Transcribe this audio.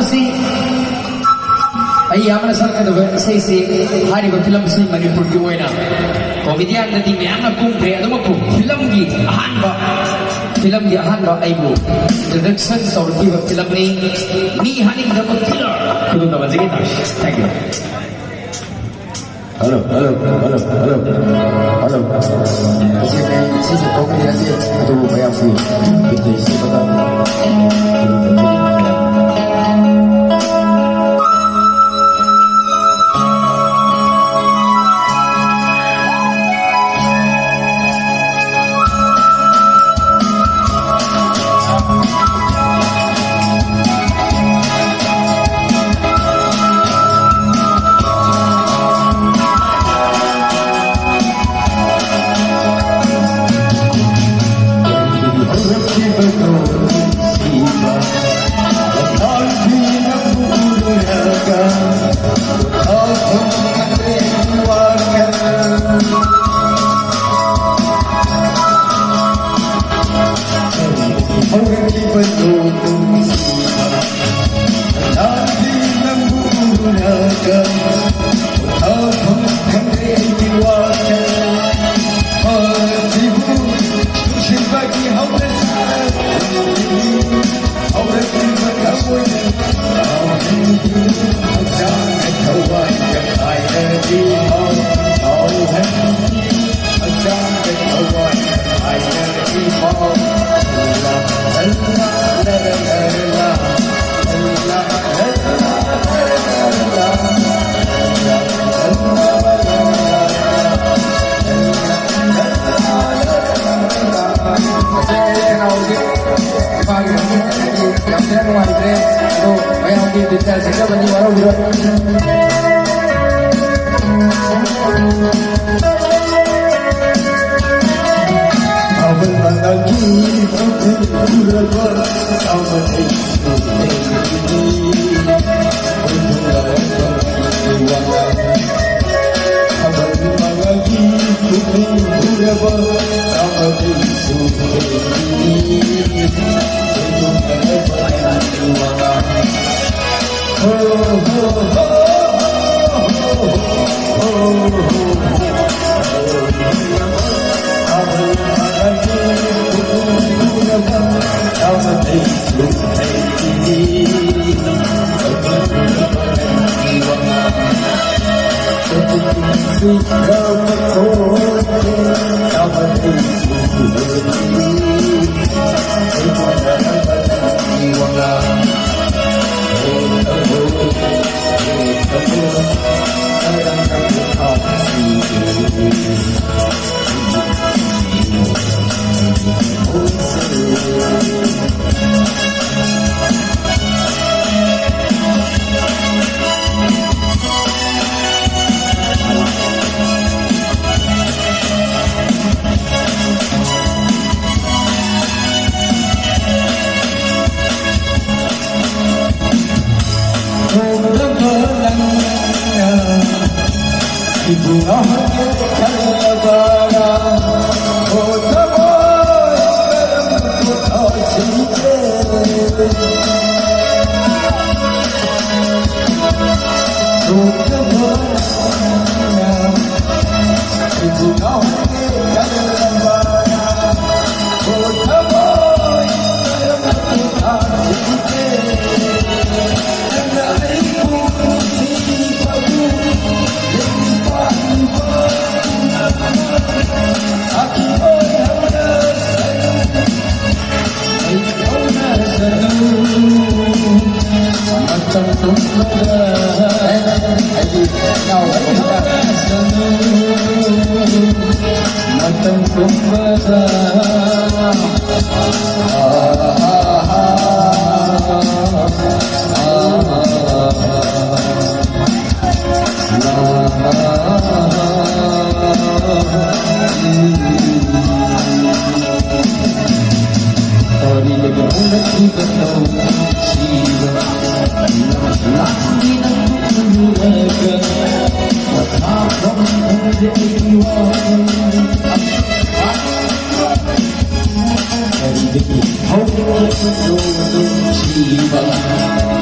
ꯃꯁꯤ ꯑꯩ ꯌꯥꯝꯅ ꯁꯛꯀꯗꯕ ꯏꯁꯩꯁꯤ ꯍꯥꯏꯔꯤꯕ ꯐꯤꯂꯝꯁꯤ ꯃꯅꯤꯄꯨꯔꯒꯤ ꯑꯣꯏꯅ ꯀꯣꯃꯦꯗꯤꯌꯥꯟꯗꯗꯤ ꯃꯌꯥꯝꯅ ꯀꯨꯝꯈ꯭ꯔꯦ ꯑꯗꯨꯃꯛꯄꯨ ꯐꯤꯂꯝꯒꯤ ꯑꯩꯕꯨ ꯏꯟꯇ꯭ꯔꯗꯛꯁꯟ ꯇꯧꯔꯛꯈꯤꯕ ꯐꯤꯂꯝꯅꯤ ꯃꯤ ꯍꯥꯅꯤꯡꯗꯕ ꯊ꯭ꯔꯤꯂꯔ ꯈꯨꯗꯣꯡꯊꯕꯖꯒꯤ ꯇꯧꯁꯤ thank you Halo. Kasi may sisi ko kaya kasi ito bayang si kita isi baka. Hãy subscribe cho kênh Ghiền Mì Gõ để không bỏ lỡ những video hấp dẫn.